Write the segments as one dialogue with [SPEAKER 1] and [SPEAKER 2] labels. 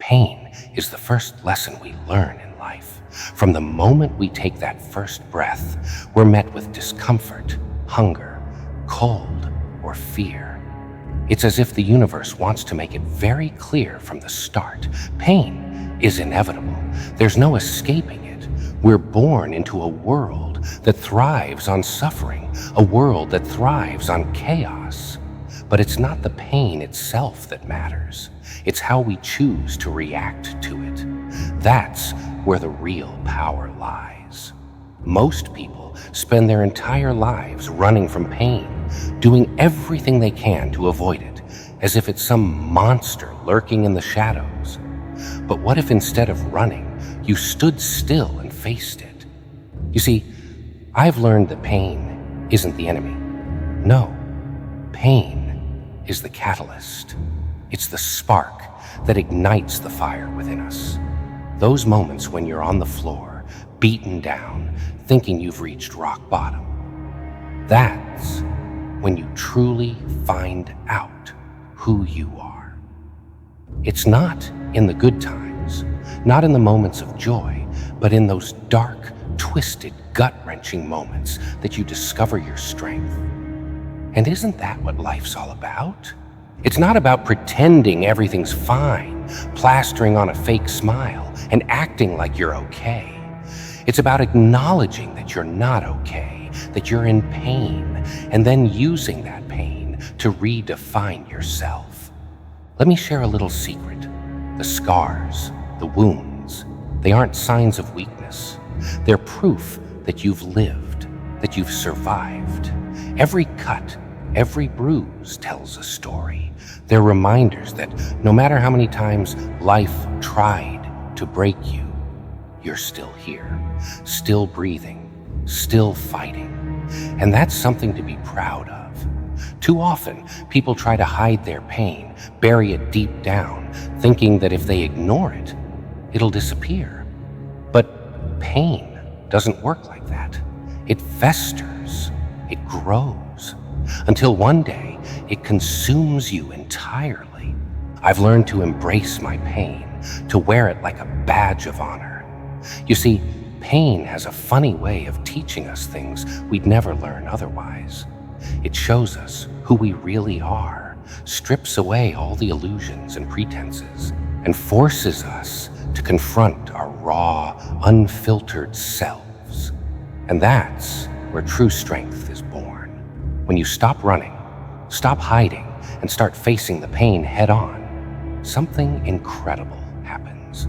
[SPEAKER 1] Pain is the first lesson we learn in life. From the moment we take that first breath, we're met with discomfort, hunger, cold, or fear. It's as if the universe wants to make it very clear from the start. Pain is inevitable. There's no escaping it. We're born into a world that thrives on suffering, a world that thrives on chaos. But it's not the pain itself that matters. It's how we choose to react to it. That's where the real power lies. Most people spend their entire lives running from pain, doing everything they can to avoid it, as if it's some monster lurking in the shadows. But what if instead of running, you stood still and faced it? You see, I've learned that pain isn't the enemy. No, pain is the catalyst. It's the spark that ignites the fire within us. Those moments when you're on the floor, beaten down, thinking you've reached rock bottom. That's when you truly find out who you are. It's not in the good times, not in the moments of joy, but in those dark, twisted, gut-wrenching moments that you discover your strength. And isn't that what life's all about? It's not about pretending everything's fine, plastering on a fake smile, and acting like you're okay. It's about acknowledging that you're not okay, that you're in pain, and then using that pain to redefine yourself. Let me share a little secret. The scars, the wounds, they aren't signs of weakness. They're proof that you've lived, that you've survived. Every cut, every bruise tells a story. They're reminders that no matter how many times life tried to break you, you're still here, still breathing, still fighting. And that's something to be proud of. Too often, people try to hide their pain, bury it deep down, thinking that if they ignore it, it'll disappear. But pain doesn't work like that. It festers, it grows, until one day it consumes you entirely. I've learned to embrace my pain, to wear it like a badge of honor. You see, pain has a funny way of teaching us things we'd never learn otherwise. It shows us who we really are, strips away all the illusions and pretenses, and forces us to confront our raw, unfiltered selves. And that's where true strength is born. When you stop running, stop hiding, and start facing the pain head on, something incredible happens.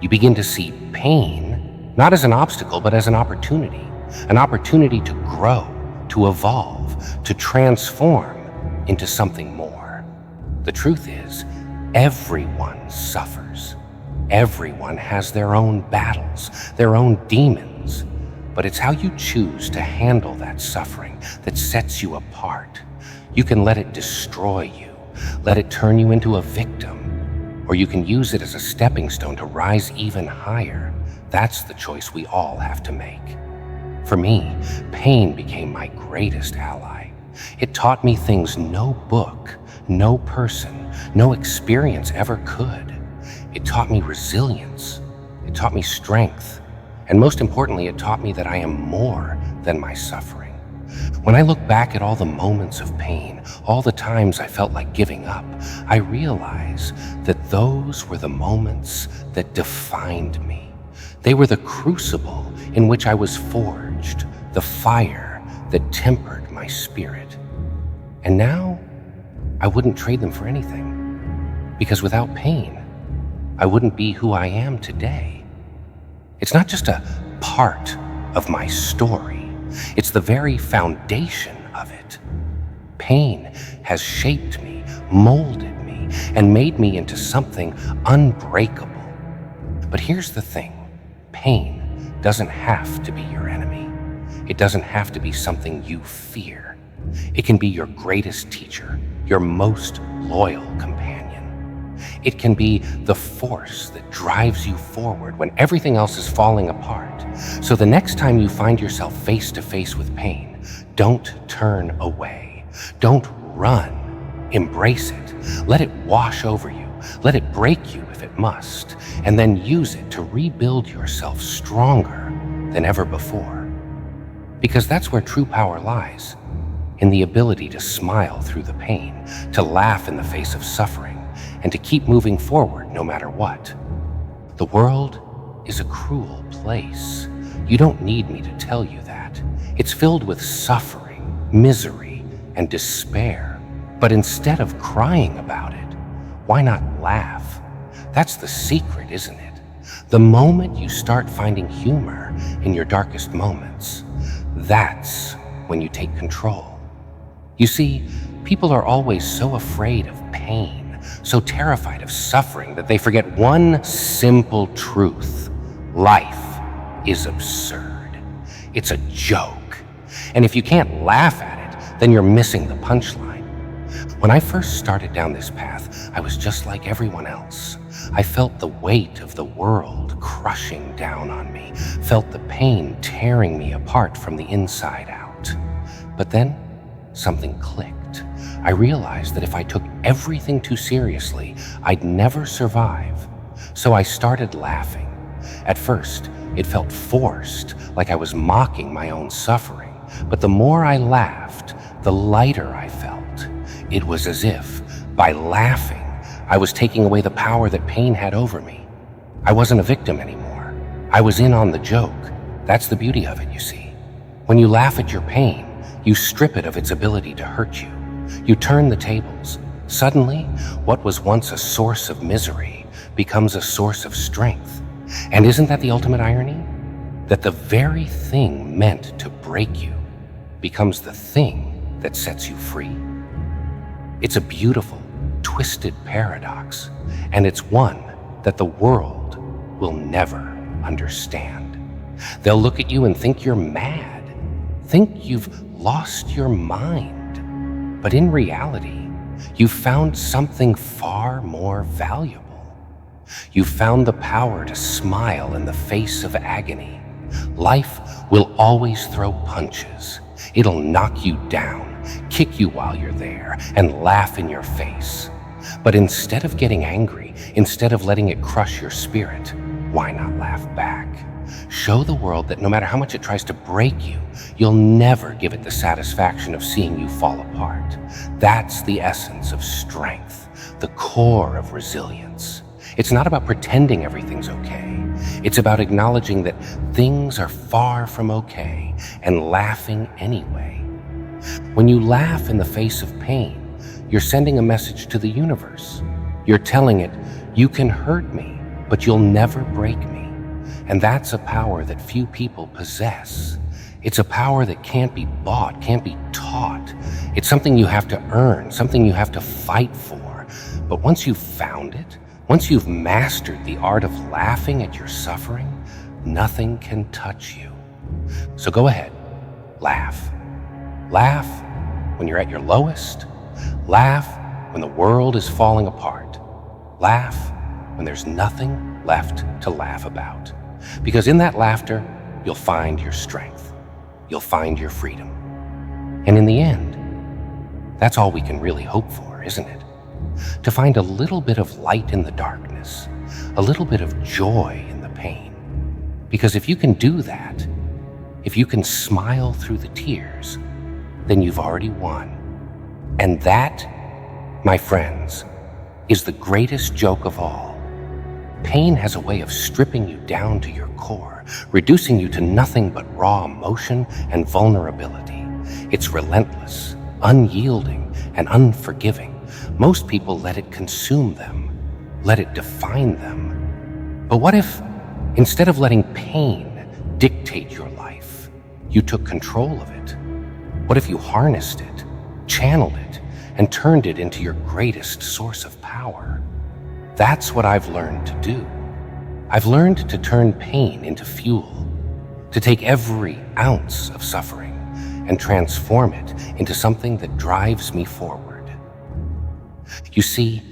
[SPEAKER 1] You begin to see pain not as an obstacle, but as an opportunity to grow, to evolve, to transform into something more. The truth is, everyone suffers. Everyone has their own battles, their own demons. But it's how you choose to handle that suffering that sets you apart. You can let it destroy you, let it turn you into a victim, or you can use it as a stepping stone to rise even higher. That's the choice we all have to make. For me, pain became my greatest ally. It taught me things no book, no person, no experience ever could. It taught me resilience. It taught me strength. And most importantly, it taught me that I am more than my suffering. When I look back at all the moments of pain, all the times I felt like giving up, I realize that those were the moments that defined me. They were the crucible in which I was forged, the fire that tempered my spirit. And now, I wouldn't trade them for anything, because without pain, I wouldn't be who I am today. It's not just a part of my story, it's the very foundation of it. Pain has shaped me, molded me, and made me into something unbreakable. But here's the thing. Pain doesn't have to be your enemy. It doesn't have to be something you fear. It can be your greatest teacher, your most loyal companion. It can be the force that drives you forward when everything else is falling apart. So the next time you find yourself face to face with pain, don't turn away. Don't run. Embrace it. Let it wash over you. Let it break you if it must, and then use it to rebuild yourself stronger than ever before. Because that's where true power lies, in the ability to smile through the pain, to laugh in the face of suffering, and to keep moving forward no matter what. The world is a cruel place. You don't need me to tell you that. It's filled with suffering, misery, and despair. But instead of crying about it, why not laugh? That's the secret, isn't it? The moment you start finding humor in your darkest moments, that's when you take control. You see, people are always so afraid of pain, so terrified of suffering that they forget one simple truth. Life is absurd. It's a joke. And if you can't laugh at it, then you're missing the punchline. When I first started down this path, I was just like everyone else. I felt the weight of the world crushing down on me, felt the pain tearing me apart from the inside out. But then, something clicked. I realized that if I took everything too seriously, I'd never survive. So I started laughing. At first, it felt forced, like I was mocking my own suffering. But the more I laughed, the lighter I felt. It was as if, by laughing, I was taking away the power that pain had over me. I wasn't a victim anymore. I was in on the joke. That's the beauty of it, you see. When you laugh at your pain, you strip it of its ability to hurt you. You turn the tables. Suddenly, what was once a source of misery becomes a source of strength. And isn't that the ultimate irony? That the very thing meant to break you becomes the thing that sets you free. It's a beautiful, twisted paradox, and it's one that the world will never understand. They'll look at you and think you're mad, think you've lost your mind. But in reality, you've found something far more valuable. You've found the power to smile in the face of agony. Life will always throw punches. It'll knock you down, kick you while you're there, and laugh in your face. But instead of getting angry, instead of letting it crush your spirit, why not laugh back? Show the world that no matter how much it tries to break you, you'll never give it the satisfaction of seeing you fall apart. That's the essence of strength, the core of resilience. It's not about pretending everything's okay. It's about acknowledging that things are far from okay and laughing anyway. When you laugh in the face of pain, you're sending a message to the universe. You're telling it, you can hurt me, but you'll never break me. And that's a power that few people possess. It's a power that can't be bought, can't be taught. It's something you have to earn, something you have to fight for. But once you've found it, once you've mastered the art of laughing at your suffering, nothing can touch you. So go ahead, laugh. Laugh when you're at your lowest. Laugh when the world is falling apart. Laugh when there's nothing left to laugh about. Because in that laughter, you'll find your strength. You'll find your freedom. And in the end, that's all we can really hope for, isn't it? To find a little bit of light in the darkness, a little bit of joy in the pain. Because if you can do that, if you can smile through the tears, then you've already won. And that, my friends, is the greatest joke of all. Pain has a way of stripping you down to your core, reducing you to nothing but raw emotion and vulnerability. It's relentless, unyielding, and unforgiving. Most people let it consume them, let it define them. But what if, instead of letting pain dictate your life, you took control of it? What if you harnessed it, channeled it, and turned it into your greatest source of power? That's what I've learned to do. I've learned to turn pain into fuel, to take every ounce of suffering and transform it into something that drives me forward. You see,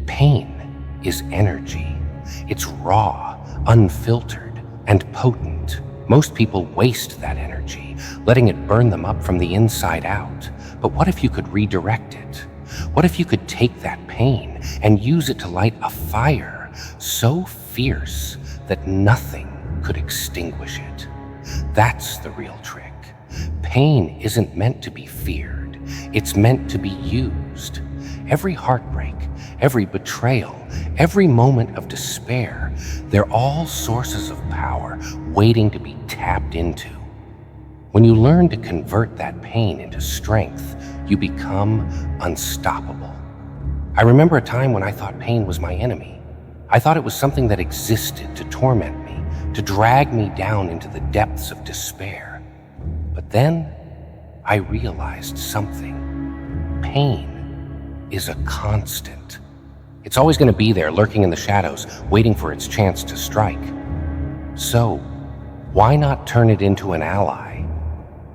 [SPEAKER 1] pain is energy. It's raw, unfiltered, and potent. Most people waste that energy, letting it burn them up from the inside out. But what if you could redirect it? What if you could take that pain and use it to light a fire so fierce that nothing could extinguish it. That's the real trick. Pain isn't meant to be feared. It's meant to be used. Every heartbreak, every betrayal, every moment of despair, they're all sources of power waiting to be tapped into. When you learn to convert that pain into strength, you become unstoppable. I remember a time when I thought pain was my enemy. I thought it was something that existed to torment me, to drag me down into the depths of despair. But then I realized something. Pain is a constant. It's always going to be there, lurking in the shadows, waiting for its chance to strike. So, why not turn it into an ally?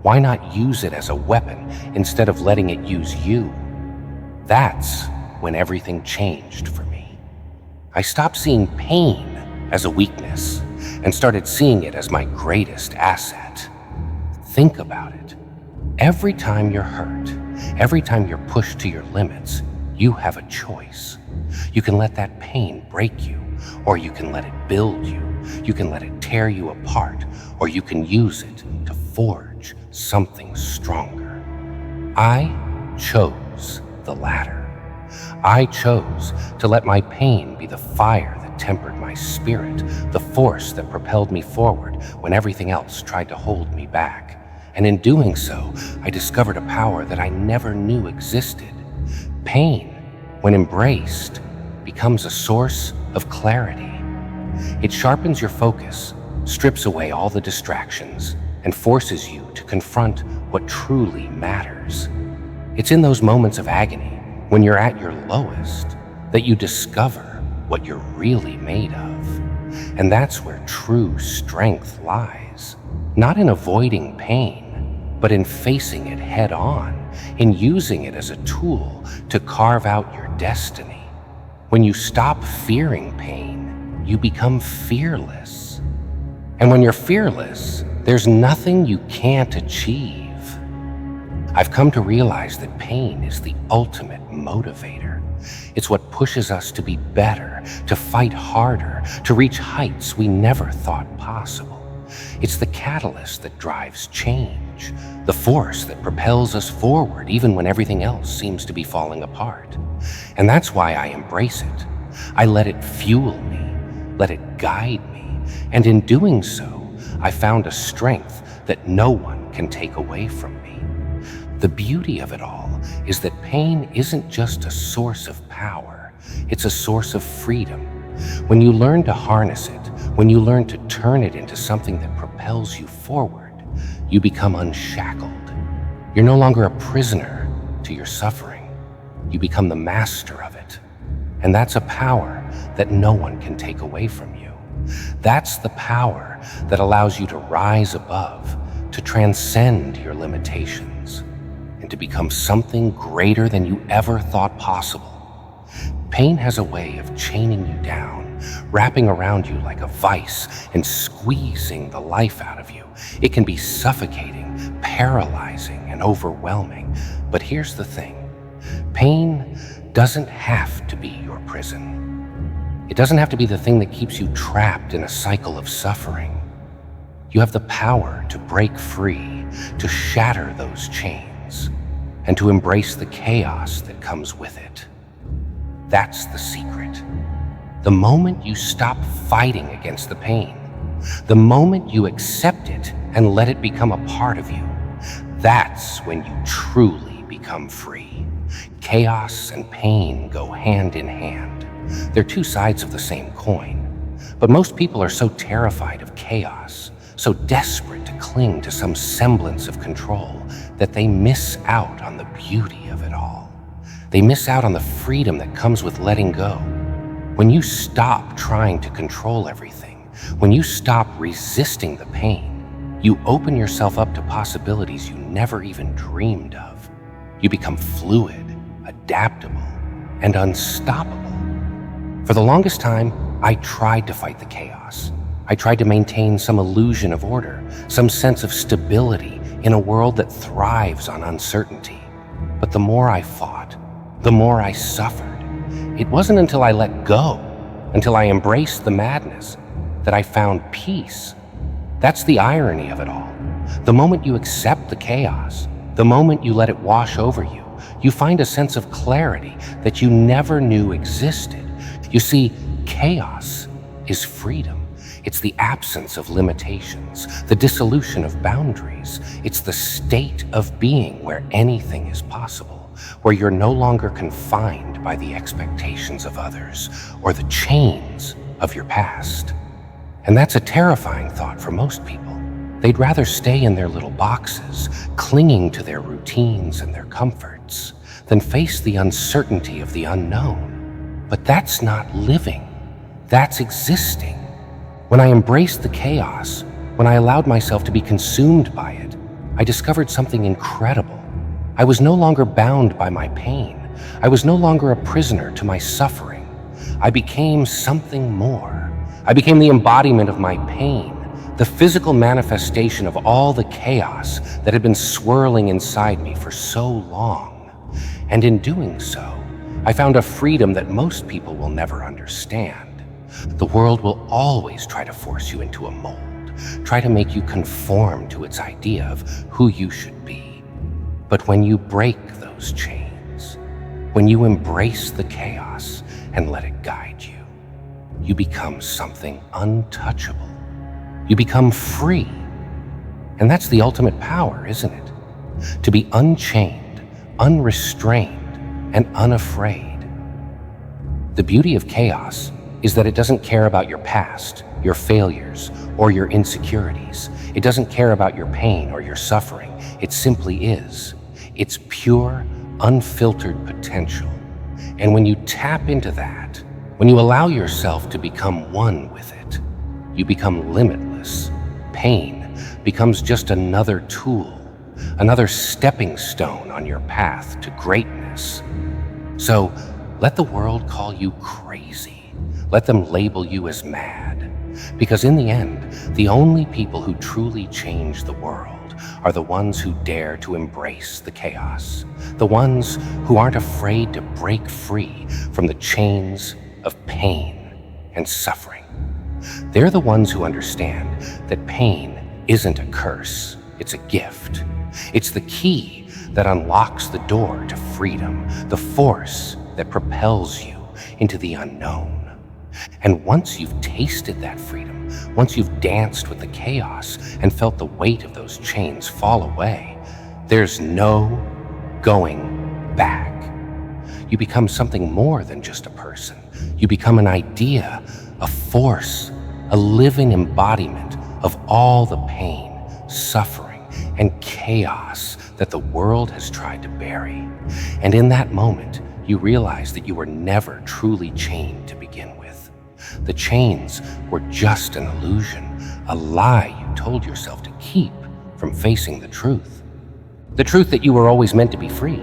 [SPEAKER 1] Why not use it as a weapon instead of letting it use you? That's when everything changed for me. I stopped seeing pain as a weakness and started seeing it as my greatest asset. Think about it. Every time you're hurt, every time you're pushed to your limits, you have a choice. You can let that pain break you, or you can let it build you. You can let it tear you apart, or you can use it to forge something stronger. I chose the latter. I chose to let my pain be the fire that tempered my spirit, the force that propelled me forward when everything else tried to hold me back. And in doing so, I discovered a power that I never knew existed. Pain, when embraced, becomes a source of clarity. It sharpens your focus, strips away all the distractions, and forces you to confront what truly matters. It's in those moments of agony, when you're at your lowest, that you discover what you're really made of. And that's where true strength lies. Not in avoiding pain, but in facing it head on, in using it as a tool to carve out your destiny. When you stop fearing pain, you become fearless. And when you're fearless, there's nothing you can't achieve. I've come to realize that pain is the ultimate motivator. It's what pushes us to be better, to fight harder, to reach heights we never thought possible. It's the catalyst that drives change, the force that propels us forward even when everything else seems to be falling apart. And that's why I embrace it. I let it fuel me, let it guide me, and in doing so, I found a strength that no one can take away from me. The beauty of it all is that pain isn't just a source of power, it's a source of freedom. When you learn to harness it, when you learn to turn it into something that propels you forward, you become unshackled. You're no longer a prisoner to your suffering. You become the master of it. And that's a power that no one can take away from you. That's the power that allows you to rise above, to transcend your limitations, and to become something greater than you ever thought possible. Pain has a way of chaining you down, wrapping around you like a vice and squeezing the life out of you. It can be suffocating, paralyzing, and overwhelming. But here's the thing. Pain doesn't have to be your prison. It doesn't have to be the thing that keeps you trapped in a cycle of suffering. You have the power to break free, to shatter those chains, and to embrace the chaos that comes with it. That's the secret. The moment you stop fighting against the pain, the moment you accept it and let it become a part of you, that's when you truly become free. Chaos and pain go hand in hand. They're two sides of the same coin. But most people are so terrified of chaos, so desperate to cling to some semblance of control, that they miss out on the beauty of it all. They miss out on the freedom that comes with letting go. When you stop trying to control everything, when you stop resisting the pain, you open yourself up to possibilities you never even dreamed of. You become fluid, adaptable, and unstoppable. For the longest time, I tried to fight the chaos. I tried to maintain some illusion of order, some sense of stability in a world that thrives on uncertainty. But the more I fought, the more I suffered. It wasn't until I let go, until I embraced the madness, that I found peace. That's the irony of it all. The moment you accept the chaos, the moment you let it wash over you, you find a sense of clarity that you never knew existed. You see, chaos is freedom. It's the absence of limitations, the dissolution of boundaries. It's the state of being where anything is possible, where you're no longer confined by the expectations of others or the chains of your past. And that's a terrifying thought for most people. They'd rather stay in their little boxes, clinging to their routines and their comforts, than face the uncertainty of the unknown. But that's not living. That's existing. When I embraced the chaos, when I allowed myself to be consumed by it, I discovered something incredible. I was no longer bound by my pain. I was no longer a prisoner to my suffering. I became something more. I became the embodiment of my pain, the physical manifestation of all the chaos that had been swirling inside me for so long. And in doing so, I found a freedom that most people will never understand. The world will always try to force you into a mold, try to make you conform to its idea of who you should be. But when you break those chains, when you embrace the chaos and let it guide you, you become something untouchable. You become free. And that's the ultimate power, isn't it? To be unchained, unrestrained, and unafraid. The beauty of chaos is that it doesn't care about your past, your failures, or your insecurities. It doesn't care about your pain or your suffering. It simply is. It's pure, unfiltered potential. And when you tap into that, when you allow yourself to become one with it, you become limitless. Pain becomes just another tool, another stepping stone on your path to greatness. So let the world call you crazy. Let them label you as mad. Because in the end, the only people who truly change the world are the ones who dare to embrace the chaos, the ones who aren't afraid to break free from the chains of pain and suffering. They're the ones who understand that pain isn't a curse, it's a gift. It's the key that unlocks the door to freedom, the force that propels you into the unknown. And once you've tasted that freedom, once you've danced with the chaos and felt the weight of those chains fall away, there's no going back. You become something more than just a person. You become an idea, a force, a living embodiment of all the pain, suffering, and chaos that the world has tried to bury. And in that moment, you realize that you were never truly chained to begin with. The chains were just an illusion, a lie you told yourself to keep from facing the truth that you were always meant to be free.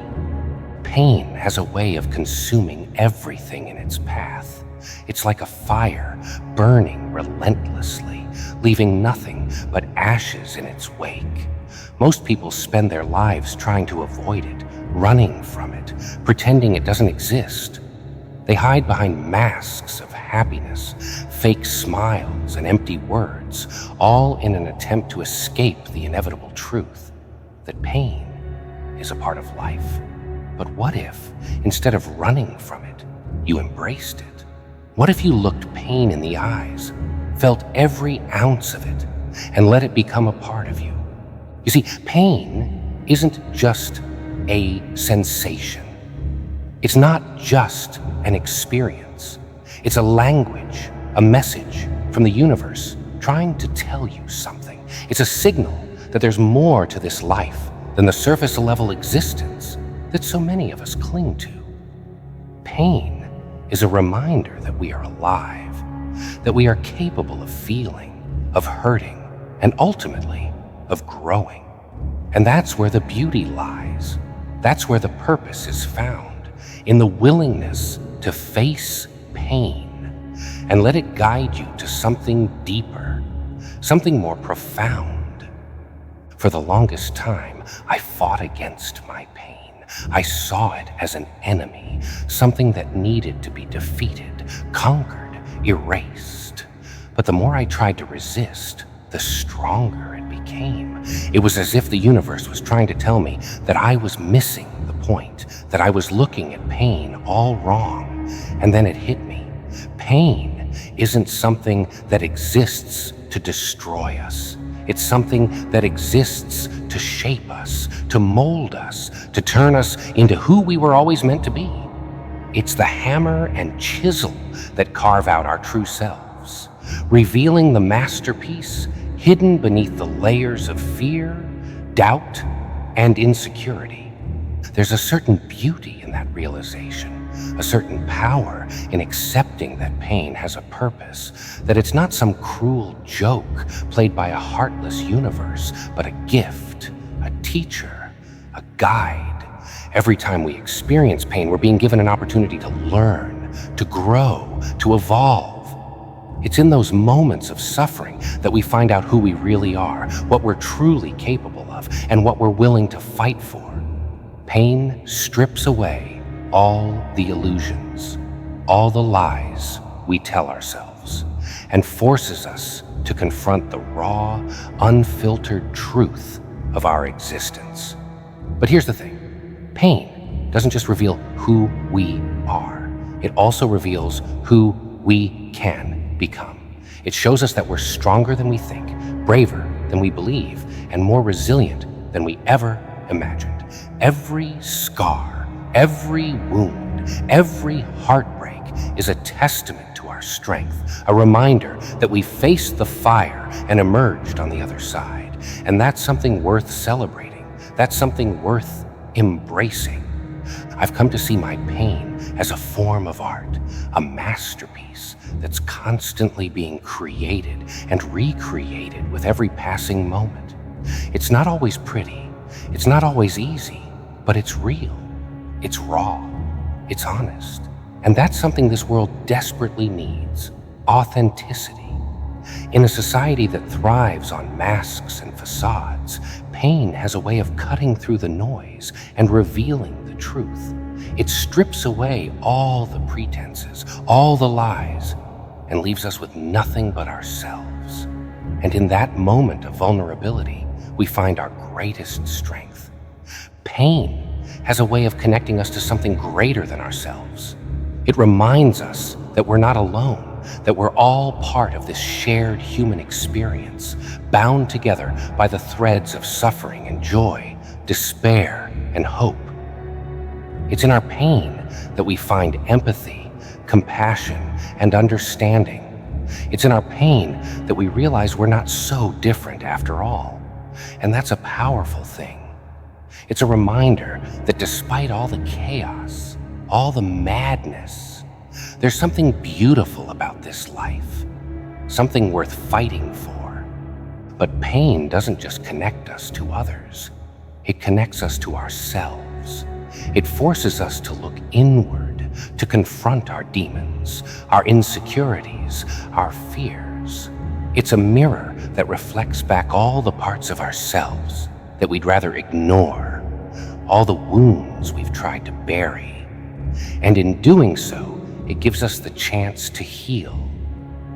[SPEAKER 1] Pain has a way of consuming everything in its path. It's like a fire burning relentlessly, leaving nothing but ashes in its wake. Most people spend their lives trying to avoid it, running from it, pretending it doesn't exist. They hide behind masks of happiness, fake smiles, and empty words, all in an attempt to escape the inevitable truth that pain is a part of life. But what if, instead of running from it, you embraced it? What if you looked pain in the eyes, felt every ounce of it, and let it become a part of you? You see, pain isn't just a sensation. It's not just an experience. It's a language, a message from the universe trying to tell you something. It's a signal that there's more to this life than the surface level existence that so many of us cling to. Pain is a reminder that we are alive, that we are capable of feeling, of hurting, and ultimately of growing. And that's where the beauty lies. That's where the purpose is found, in the willingness to face pain and let it guide you to something deeper, something more profound. For the longest time, I fought against my pain. I saw it as an enemy, something that needed to be defeated, conquered, erased. But the more I tried to resist, the stronger it became. It was as if the universe was trying to tell me that I was missing the point, that I was looking at pain all wrong. And then it hit me. Pain isn't something that exists to destroy us. It's something that exists to shape us, to mold us, to turn us into who we were always meant to be. It's the hammer and chisel that carve out our true selves, revealing the masterpiece hidden beneath the layers of fear, doubt, and insecurity. There's a certain beauty in that realization, a certain power in accepting that pain has a purpose, that it's not some cruel joke played by a heartless universe, but a gift, a teacher, a guide. Every time we experience pain, we're being given an opportunity to learn, to grow, to evolve. It's in those moments of suffering that we find out who we really are, what we're truly capable of, and what we're willing to fight for. Pain strips away all the illusions, all the lies we tell ourselves, and forces us to confront the raw, unfiltered truth of our existence. But here's the thing. Pain doesn't just reveal who we are. It also reveals who we can become. It shows us that we're stronger than we think, braver than we believe, and more resilient than we ever imagined. Every scar, every wound, every heartbreak is a testament to our strength, a reminder that we faced the fire and emerged on the other side. And that's something worth celebrating. That's something worth embracing. I've come to see my pain as a form of art, a masterpiece that's constantly being created and recreated with every passing moment. It's not always pretty, it's not always easy, but it's real, it's raw, it's honest. And that's something this world desperately needs: authenticity. In a society that thrives on masks and facades, pain has a way of cutting through the noise and revealing the truth. It strips away all the pretenses, all the lies, and leaves us with nothing but ourselves. And in that moment of vulnerability, we find our greatest strength. Pain has a way of connecting us to something greater than ourselves. It reminds us that we're not alone, that we're all part of this shared human experience, bound together by the threads of suffering and joy, despair and hope. It's in our pain that we find empathy, compassion, and understanding. It's in our pain that we realize we're not so different after all. And that's a powerful thing. It's a reminder that despite all the chaos, all the madness, there's something beautiful about this life, something worth fighting for. But pain doesn't just connect us to others. It connects us to ourselves. It forces us to look inward, to confront our demons, our insecurities, our fears. It's a mirror that reflects back all the parts of ourselves that we'd rather ignore, all the wounds we've tried to bury. And in doing so, it gives us the chance to heal,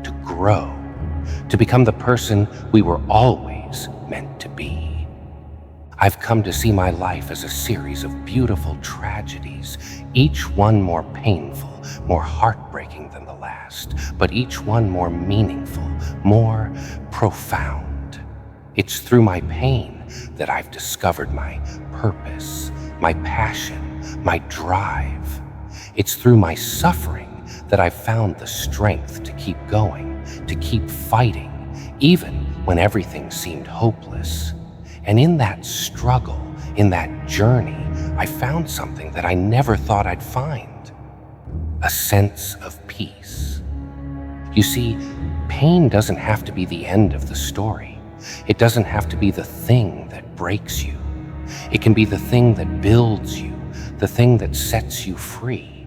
[SPEAKER 1] to grow, to become the person we were always meant to be. I've come to see my life as a series of beautiful tragedies, each one more painful, more heartbreaking than the last, but each one more meaningful, more profound. It's through my pain that I've discovered my purpose, my passion, my drive. It's through my suffering that I've found the strength to keep going, to keep fighting, even when everything seemed hopeless. And in that struggle, in that journey, I found something that I never thought I'd find: a sense of peace. You see, pain doesn't have to be the end of the story. It doesn't have to be the thing that breaks you. It can be the thing that builds you, the thing that sets you free.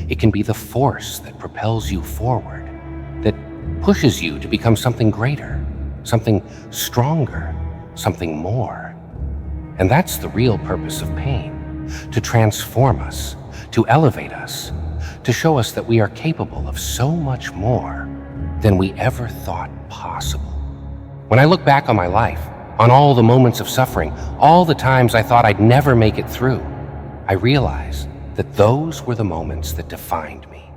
[SPEAKER 1] It can be the force that propels you forward, that pushes you to become something greater, something stronger, something more. And that's the real purpose of pain: to transform us, to elevate us, to show us that we are capable of so much more than we ever thought possible. When I look back on my life, on all the moments of suffering, all the times I thought I'd never make it through, I realize that those were the moments that defined me.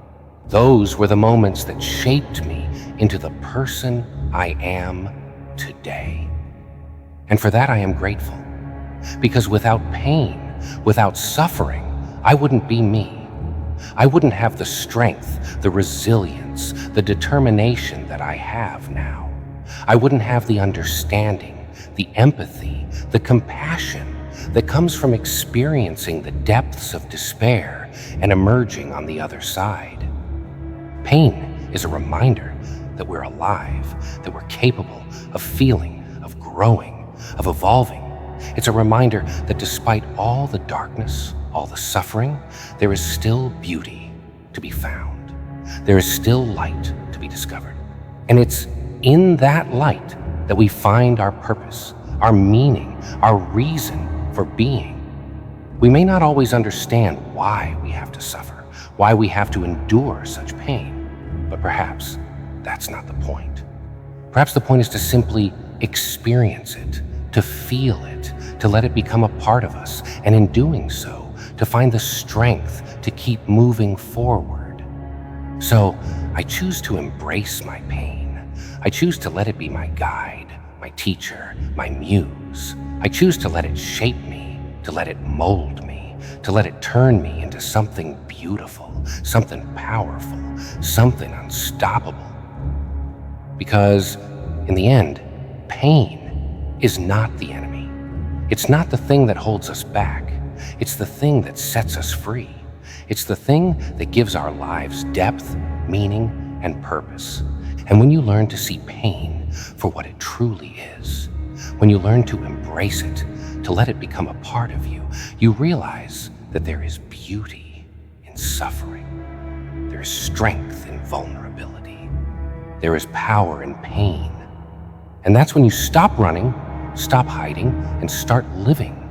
[SPEAKER 1] Those were the moments that shaped me into the person I am today. And for that I am grateful, because without pain, without suffering, I wouldn't be me. I wouldn't have the strength, the resilience, the determination that I have now. I wouldn't have the understanding, the empathy, the compassion that comes from experiencing the depths of despair and emerging on the other side. Pain is a reminder that we're alive, that we're capable of feeling, of growing, of evolving. It's a reminder that despite all the darkness, all the suffering, there is still beauty to be found. There is still light to be discovered. And it's in that light that we find our purpose, our meaning, our reason for being. We may not always understand why we have to suffer, why we have to endure such pain, but perhaps that's not the point. Perhaps the point is to simply experience it, to feel it, to let it become a part of us, and in doing so, to find the strength to keep moving forward. So I choose to embrace my pain. I choose to let it be my guide, my teacher, my muse. I choose to let it shape me, to let it mold me, to let it turn me into something beautiful, something powerful, something unstoppable. Because in the end, pain is not the enemy. It's not the thing that holds us back. It's the thing that sets us free. It's the thing that gives our lives depth, meaning, and purpose. And when you learn to see pain for what it truly is, when you learn to embrace it, to let it become a part of you, you realize that there is beauty in suffering. There is strength in vulnerability. There is power in pain. And that's when you stop running, stop hiding, and start living.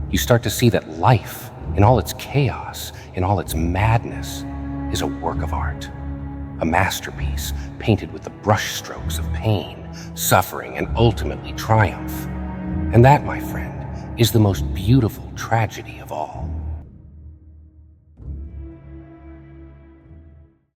[SPEAKER 1] You start to see that life, in all its chaos, in all its madness, is a work of art, a masterpiece painted with the brushstrokes of pain, suffering, and ultimately triumph. And that, my friend, is the most beautiful tragedy of all.